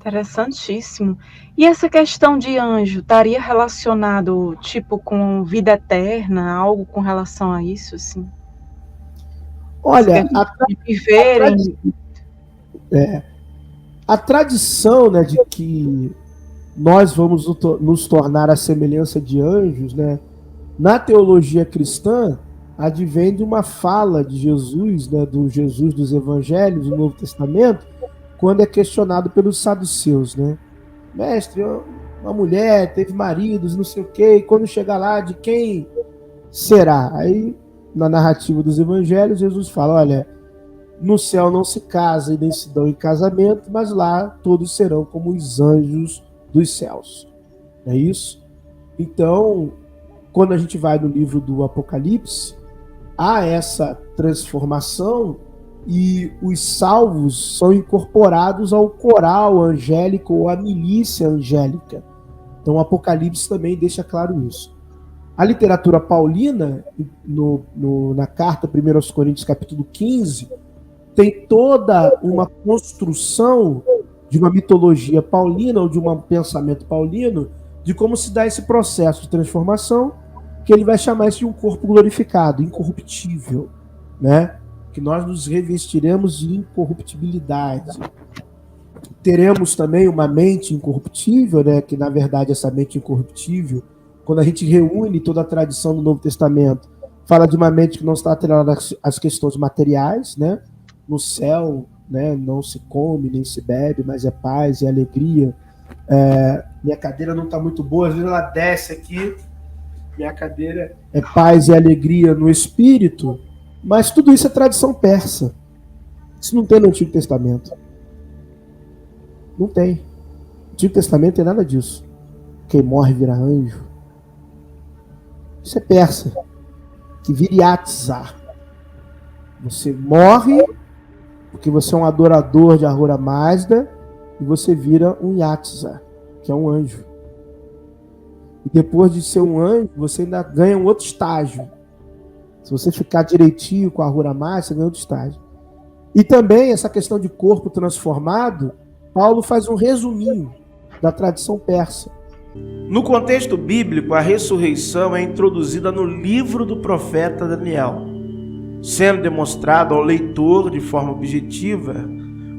Interessantíssimo. E essa questão de anjo estaria relacionado, tipo, com vida eterna, algo com relação a isso, assim? Essa Olha, questão de viverem. a tradição, né, de que nós vamos nos tornar a semelhança de anjos, né, na teologia cristã, advém de uma fala de Jesus, né, do Jesus dos Evangelhos, do Novo Testamento, quando é questionado pelos saduceus, né? Mestre, uma mulher teve maridos, não sei o quê, e quando chegar lá, de quem será? Aí, na narrativa dos Evangelhos, Jesus fala, olha, no céu não se casa e nem se dão em casamento, mas lá todos serão como os anjos dos céus. É isso? Então, quando a gente vai no livro do Apocalipse, há essa transformação e os salvos são incorporados ao coral angélico ou à milícia angélica. Então o Apocalipse também deixa claro isso. A literatura paulina, na carta 1 aos Coríntios, capítulo 15, tem toda uma construção de uma mitologia paulina ou de um pensamento paulino de como se dá esse processo de transformação, que ele vai chamar isso de um corpo glorificado, incorruptível, né? Que nós nos revestiremos de incorruptibilidade. Teremos também uma mente incorruptível, né? Que na verdade essa mente incorruptível, quando a gente reúne toda a tradição do Novo Testamento, fala de uma mente que não está atrelada às questões materiais, né? No céu, né? Não se come nem se bebe, mas é paz e alegria. Minha cadeira não está muito boa, às vezes ela desce aqui. Minha cadeira é paz e alegria no espírito, mas tudo isso é tradição persa. Isso não tem no Antigo Testamento. Não tem. No Antigo Testamento tem nada disso. Quem morre vira anjo. Isso é persa. Que vira Yatzar. Você morre porque você é um adorador de Ahura Mazda e você vira um Yatzar, que é um anjo. E depois de ser um anjo, você ainda ganha um outro estágio. Se você ficar direitinho com a Ahura Mazda, você ganha outro estágio. E também essa questão de corpo transformado, Paulo faz um resuminho da tradição persa. No contexto bíblico, a ressurreição é introduzida no livro do profeta Daniel, sendo demonstrado ao leitor, de forma objetiva,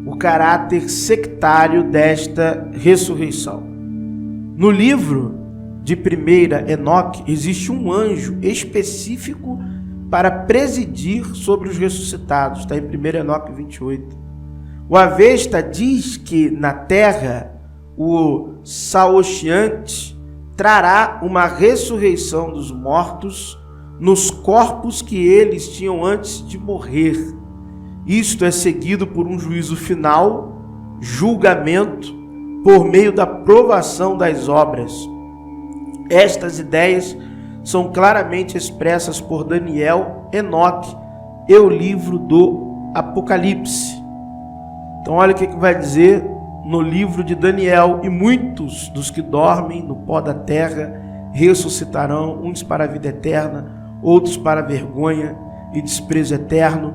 o caráter sectário desta ressurreição. No livro de 1 Enoque, existe um anjo específico para presidir sobre os ressuscitados, está em 1 Enoque 28. O Avesta diz que na terra o Saoshyant trará uma ressurreição dos mortos nos corpos que eles tinham antes de morrer. Isto é seguido por um juízo final, julgamento, por meio da provação das obras. Estas ideias são claramente expressas por Daniel, Enoque e o livro do Apocalipse. Então olha o que vai dizer no livro de Daniel: e muitos dos que dormem no pó da terra ressuscitarão, uns para a vida eterna, outros para a vergonha e desprezo eterno.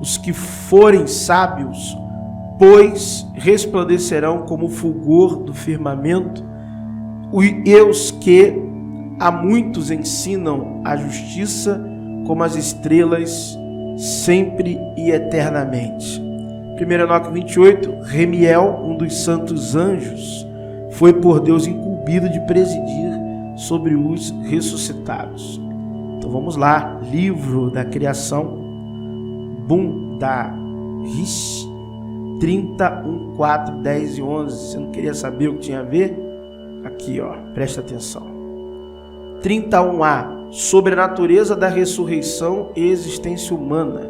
Os que forem sábios, pois resplandecerão como o fulgor do firmamento, e os que a muitos ensinam a justiça como as estrelas, sempre e eternamente. 1 Enoque 28, Remiel, um dos santos anjos, foi por Deus incumbido de presidir sobre os ressuscitados. Então vamos lá, livro da criação, Bunda Rish, 31, 4, 10 e 11. Você não queria saber o que tinha a ver? Aqui, ó, presta atenção. 31a, sobre a natureza da ressurreição e existência humana.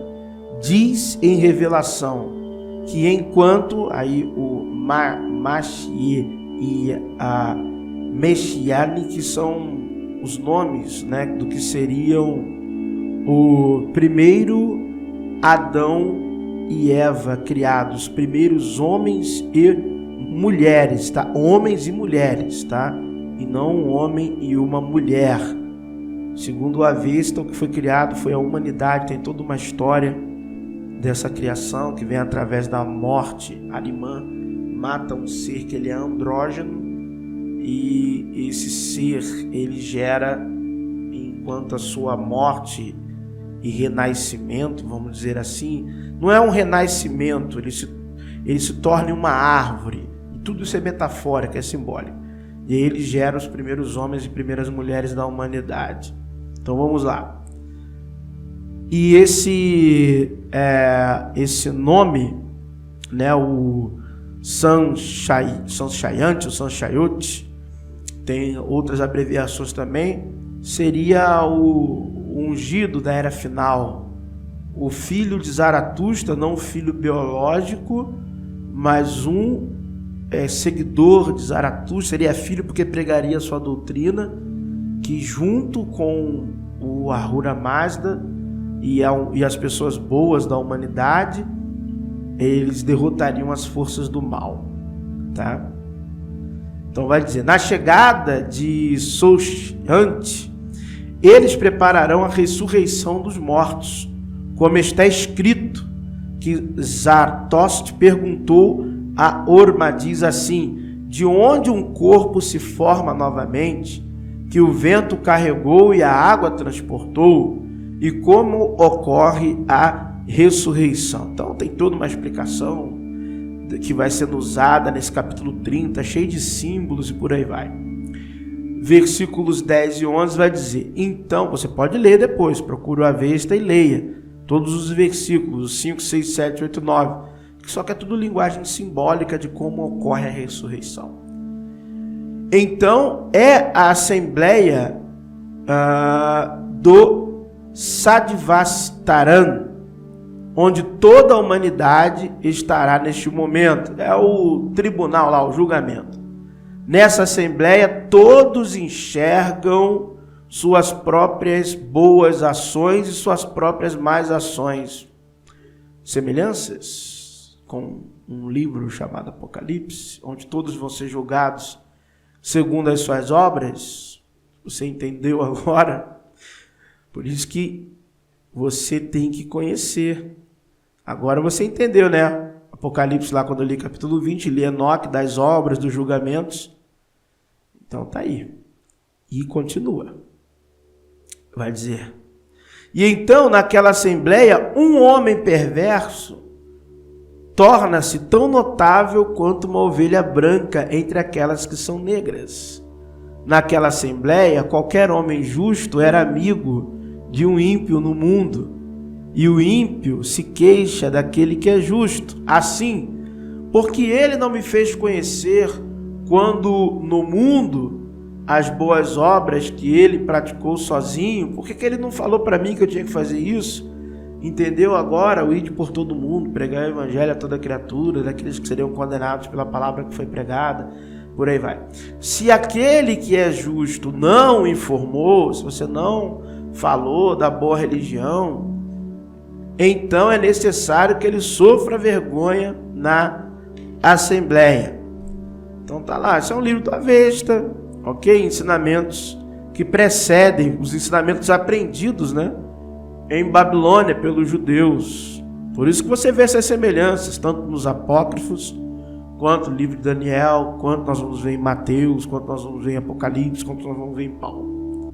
Diz em Revelação que enquanto, aí o Machie e a Mechiane, que são os nomes, né, do que seriam o primeiro Adão e Eva criados, primeiros homens e mulheres, tá? Homens e mulheres, tá? E não um homem e uma mulher. Segundo o Avesta, o que foi criado foi a humanidade. Tem toda uma história dessa criação que vem através da morte alemã mata um ser que ele é andrógeno, e esse ser ele gera, enquanto a sua morte e renascimento, vamos dizer assim, não é um renascimento, ele se torna uma árvore, e tudo isso é metafórico, é simbólico, e aí ele gera os primeiros homens e primeiras mulheres da humanidade. Então vamos lá. E esse nome, né, o Sanchayante, o Sanchayot, tem outras abreviações também, seria o ungido da era final, o filho de Zaratustra, não um filho biológico, mas um seguidor de Zaratustra, seria filho porque pregaria a sua doutrina, que junto com o Ahura Mazda e as pessoas boas da humanidade, eles derrotariam as forças do mal, tá? Então vai dizer, na chegada de Sanchayante, eles prepararão a ressurreição dos mortos, como está escrito, que Zartost perguntou a Orma, diz assim, de onde um corpo se forma novamente, que o vento carregou e a água transportou, e como ocorre a ressurreição. Então tem toda uma explicação que vai sendo usada nesse capítulo 30, cheio de símbolos e por aí vai. Versículos 10 e 11 vai dizer, então, você pode ler depois, procura o Avesta e leia todos os versículos, 5, 6, 7, 8, 9, só que é tudo linguagem simbólica de como ocorre a ressurreição. Então, é a assembleia do Sadvastaran, onde toda a humanidade estará neste momento. É o tribunal lá, o julgamento. Nessa assembleia, todos enxergam suas próprias boas ações e suas próprias más ações. Semelhanças com um livro chamado Apocalipse, onde todos vão ser julgados segundo as suas obras. Você entendeu agora? Por isso que você tem que conhecer. Agora você entendeu, né? Apocalipse lá, quando eu li capítulo 20, li Enoque das obras, dos julgamentos. Então tá aí. E continua. Vai dizer. E então, naquela assembleia, um homem perverso torna-se tão notável quanto uma ovelha branca entre aquelas que são negras. Naquela assembleia, qualquer homem justo era amigo de um ímpio no mundo, e o ímpio se queixa daquele que é justo. Assim, porque ele não me fez conhecer quando no mundo as boas obras que ele praticou sozinho, por que ele não falou para mim que eu tinha que fazer isso? Entendeu agora o ide por todo mundo, pregar o evangelho a toda criatura, daqueles que seriam condenados pela palavra que foi pregada, por aí vai. Se aquele que é justo não informou, se você não falou da boa religião, então é necessário que ele sofra vergonha na assembleia. Então tá lá, esse é um livro do Avesta, ok? Ensinamentos que precedem os ensinamentos aprendidos, né, em Babilônia pelos judeus. Por isso que você vê essas semelhanças, tanto nos apócrifos, quanto no livro de Daniel, quanto nós vamos ver em Mateus, quanto nós vamos ver em Apocalipse, quanto nós vamos ver em Paulo.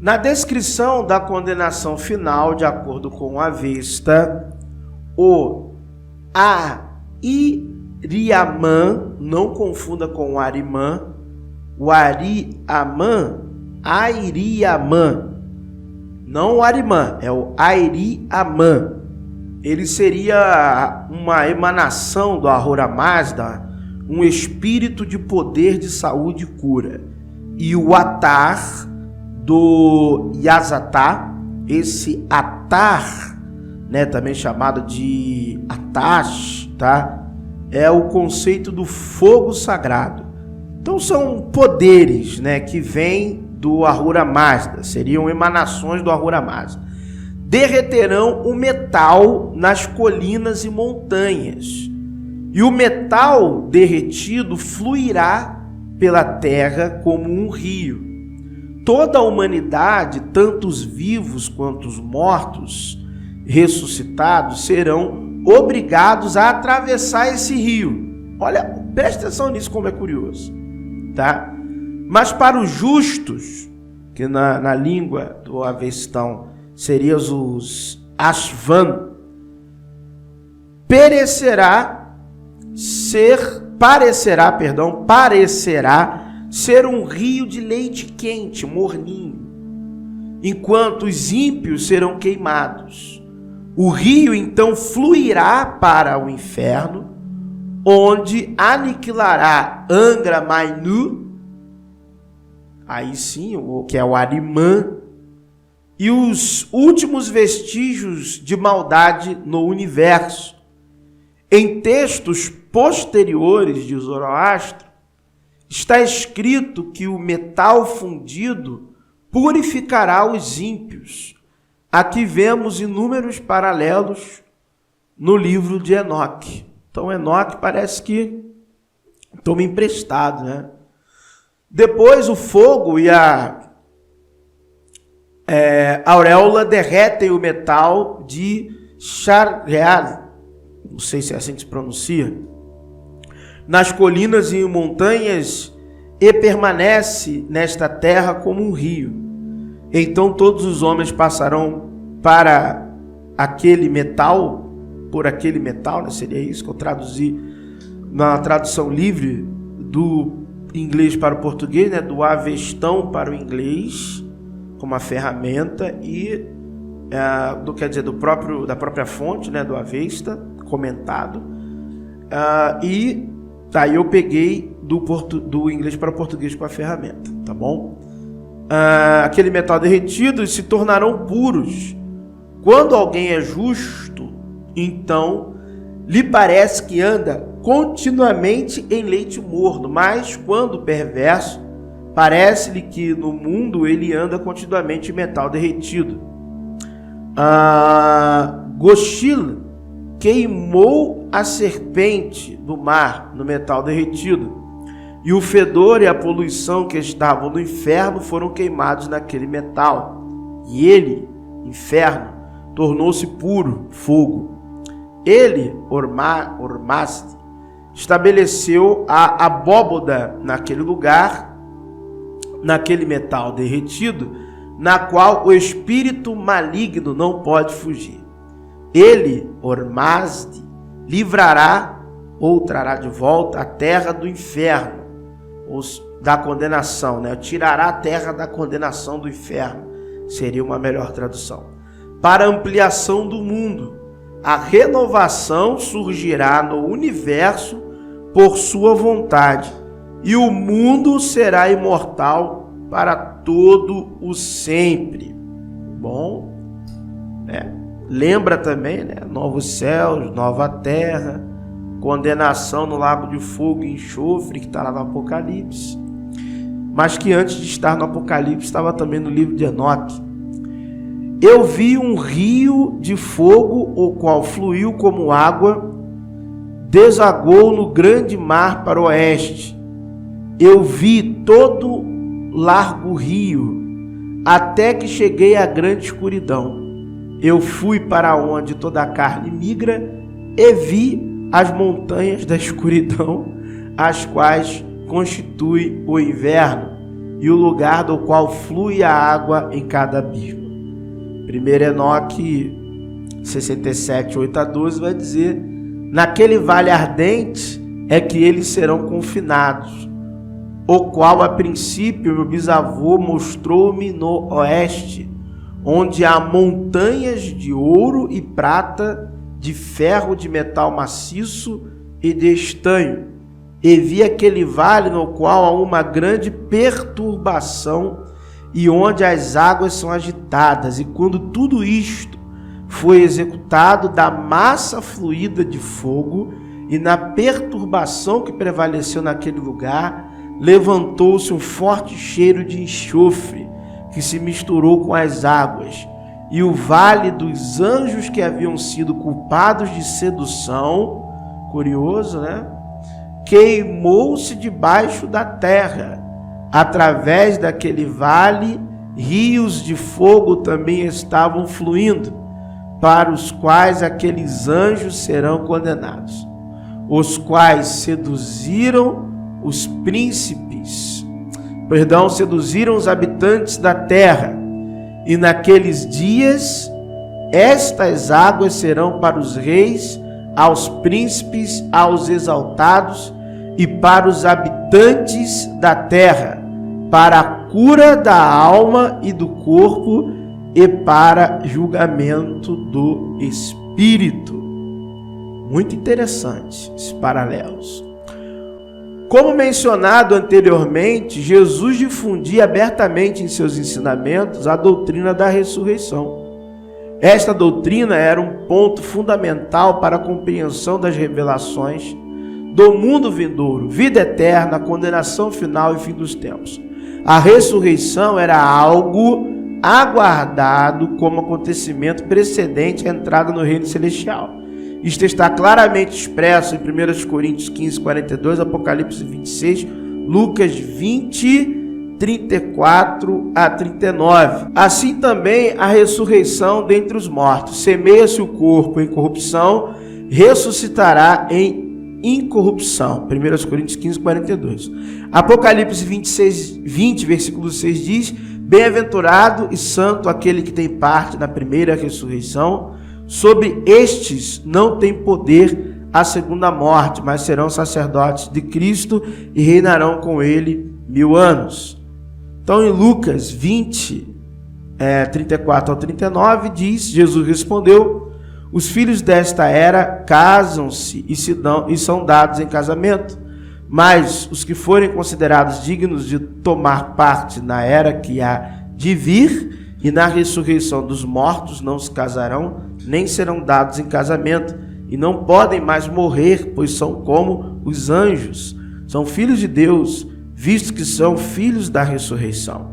Na descrição da condenação final, de acordo com o Avesta, o Ariamã, não confunda com o Arimã, o Ariamã, não o Arimã, é o Ariamã. Ele seria uma emanação do Ahura Mazda, um espírito de poder, de saúde e cura. E o Atar do Yazatá, esse Atar, né, também chamado de Atash, tá? É o conceito do fogo sagrado. Então são poderes, né, que vêm do Ahura Mazda, seriam emanações do Ahura Mazda. Derreterão o metal nas colinas e montanhas, e o metal derretido fluirá pela terra como um rio. Toda a humanidade, tanto os vivos quanto os mortos, ressuscitados, serão obrigados a atravessar esse rio. Olha, presta atenção nisso como é curioso, tá? Mas para os justos, que na língua do Avestão seriam os Ashvan, parecerá ser um rio de leite quente, morninho, enquanto os ímpios serão queimados. O rio então fluirá para o inferno, onde aniquilará Angra Mainyu, aí sim, o que é o Arimã, e os últimos vestígios de maldade no universo. Em textos posteriores de Zoroastro, está escrito que o metal fundido purificará os ímpios. Aqui vemos inúmeros paralelos no livro de Enoque. Então, Enoque parece que toma emprestado, né? Depois, o fogo e a auréola derretem o metal de Charreal, não sei se é assim que se pronuncia, nas colinas e montanhas, e permanece nesta terra como um rio. Então todos os homens passarão para aquele metal, por aquele metal, né? Seria isso que eu traduzi na tradução livre do inglês para o português, né? Do Avestão para o inglês, como a ferramenta, e da própria fonte, né? Do Avesta, comentado. E daí eu peguei do inglês para o português com a ferramenta, tá bom? Aquele metal derretido se tornarão puros. Quando alguém é justo, então lhe parece que anda continuamente em leite morno, mas quando perverso, parece-lhe que no mundo ele anda continuamente em metal derretido. Goshil queimou a serpente do mar no metal derretido, e o fedor e a poluição que estavam no inferno foram queimados naquele metal, e ele, inferno, tornou-se puro fogo. Ele, Ormazd, estabeleceu a abóboda naquele lugar, naquele metal derretido, na qual o espírito maligno não pode fugir. Ele, Ormazd, livrará ou trará de volta a terra do inferno, da condenação, né? Tirará a terra da condenação do inferno, seria uma melhor tradução. Para a ampliação do mundo, a renovação surgirá no universo por sua vontade, e o mundo será imortal para todo o sempre. Bom, né? Lembra também, né? Novos céus, nova terra, condenação no lago de fogo e enxofre, que está lá no Apocalipse, mas que antes de estar no Apocalipse estava também no livro de Enoque. Eu vi um rio de fogo, o qual fluiu como água, desagou no grande mar para o oeste. Eu vi todo largo rio, até que cheguei à grande escuridão. Eu fui para onde toda a carne migra e vi as montanhas da escuridão, as quais constituem o inverno, e o lugar do qual flui a água em cada abismo. 1 Enoque 67, 8-12 vai dizer: naquele vale ardente é que eles serão confinados, o qual a princípio meu bisavô mostrou-me no oeste, onde há montanhas de ouro e prata, de ferro, de metal maciço e de estanho. E vi aquele vale no qual há uma grande perturbação e onde as águas são agitadas. E quando tudo isto foi executado, da massa fluida de fogo e na perturbação que prevaleceu naquele lugar, levantou-se um forte cheiro de enxofre que se misturou com as águas, e o vale dos anjos que haviam sido culpados de sedução, curioso, né? Queimou-se debaixo da terra. Através daquele vale, rios de fogo também estavam fluindo, para os quais aqueles anjos serão condenados, os quais seduziram os habitantes da terra, e naqueles dias estas águas serão para os reis, aos príncipes, aos exaltados e para os habitantes da terra, para a cura da alma e do corpo e para julgamento do espírito. Muito interessante esses paralelos. Como mencionado anteriormente, Jesus difundia abertamente em seus ensinamentos a doutrina da ressurreição. Esta doutrina era um ponto fundamental para a compreensão das revelações do mundo vindouro, vida eterna, condenação final e fim dos tempos. A ressurreição era algo aguardado como acontecimento precedente à entrada no reino celestial. Isto está claramente expresso em 1 Coríntios 15, 42, Apocalipse 26, Lucas 20, 34 a 39. Assim também a ressurreição dentre os mortos. Semeia-se o corpo em corrupção, ressuscitará em incorrupção. 1 Coríntios 15, 42. Apocalipse 26, 20, versículo 6 diz: bem-aventurado e santo aquele que tem parte na primeira ressurreição. Sobre estes não tem poder a segunda morte, mas serão sacerdotes de Cristo e reinarão com ele 1000 anos. Então, em Lucas 20, 34 ao 39, diz: Jesus respondeu: os filhos desta era casam-se e são dados em casamento, mas os que forem considerados dignos de tomar parte na era que há de vir e na ressurreição dos mortos não se casarão, nem serão dados em casamento, e não podem mais morrer, pois são como os anjos. São filhos de Deus, visto que são filhos da ressurreição.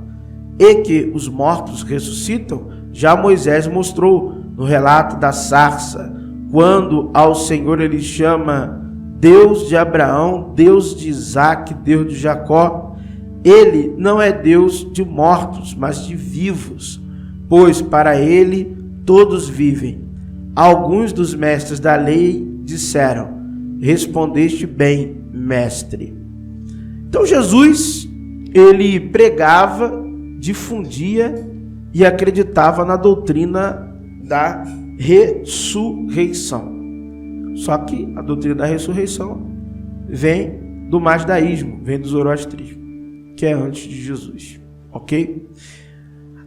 E que os mortos ressuscitam, já Moisés mostrou no relato da sarça, quando ao Senhor ele chama Deus de Abraão, Deus de Isaque, Deus de Jacó. Ele não é Deus de mortos, mas de vivos, pois para ele todos vivem. Alguns dos mestres da lei disseram: respondeste bem, mestre. Então Jesus, ele pregava, difundia e acreditava na doutrina da ressurreição. Só que a doutrina da ressurreição vem do mazdaísmo, vem do zoroastrismo, que é antes de Jesus, ok?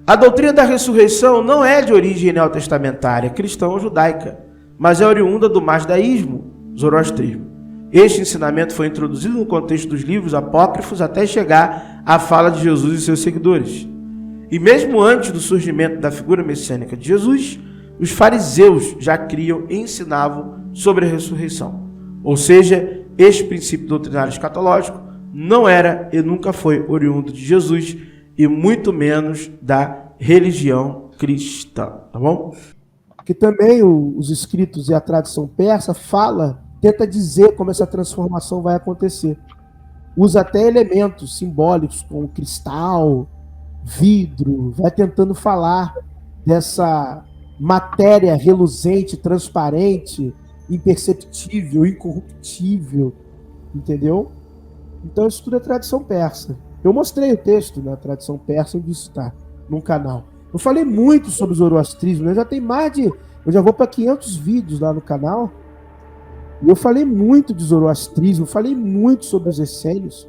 A doutrina da ressurreição não é de origem neotestamentária, cristã ou judaica, mas é oriunda do mazdaísmo, zoroastrismo. Este ensinamento foi introduzido no contexto dos livros apócrifos até chegar à fala de Jesus e seus seguidores. E mesmo antes do surgimento da figura messiânica de Jesus, os fariseus já criam e ensinavam sobre a ressurreição. Ou seja, este princípio doutrinário escatológico não era e nunca foi oriundo de Jesus e muito menos da religião cristã, tá bom? Que também os escritos e a tradição persa tenta dizer como essa transformação vai acontecer. Usa até elementos simbólicos como cristal, vidro, vai tentando falar dessa matéria reluzente, transparente, imperceptível, incorruptível, entendeu? Então isso tudo é tradição persa. Eu mostrei o texto na tradição persa onde isso está, no canal. Eu falei muito sobre o zoroastrismo, né? Eu já vou para 500 vídeos lá no canal, e eu falei muito de zoroastrismo, falei muito sobre os essênios.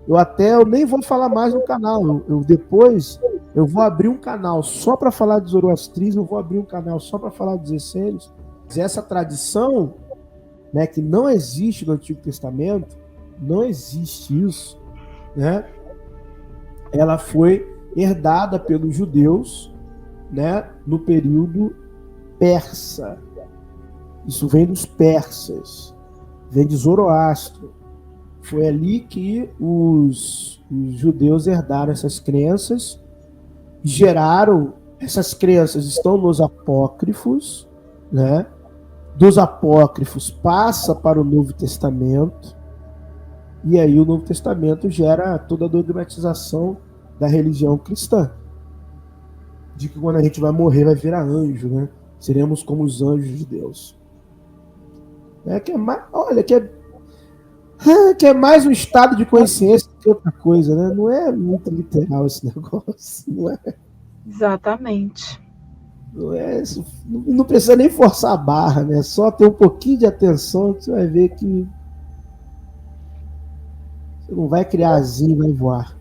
Eu nem vou falar mais no canal. Depois eu vou abrir um canal só para falar de zoroastrismo, eu vou abrir um canal só para falar dos essênios. Essa tradição, né, que não existe no Antigo Testamento, não existe isso, né? Ela foi herdada pelos judeus, né, no período persa. Isso vem dos persas, vem de Zoroastro. Foi ali que os judeus herdaram essas crenças, geraram, essas crenças estão nos apócrifos, né? Dos apócrifos passa para o Novo Testamento, e aí o Novo Testamento gera toda a dogmatização da religião cristã, de que quando a gente vai morrer vai virar anjo, né? Seremos como os anjos de Deus. Olha, que é mais um estado de consciência que outra coisa, né? Não é muito literal esse negócio, não é? Exatamente. Não precisa nem forçar a barra, né? Só ter um pouquinho de atenção que você vai ver que você não vai criar asinha e vai voar.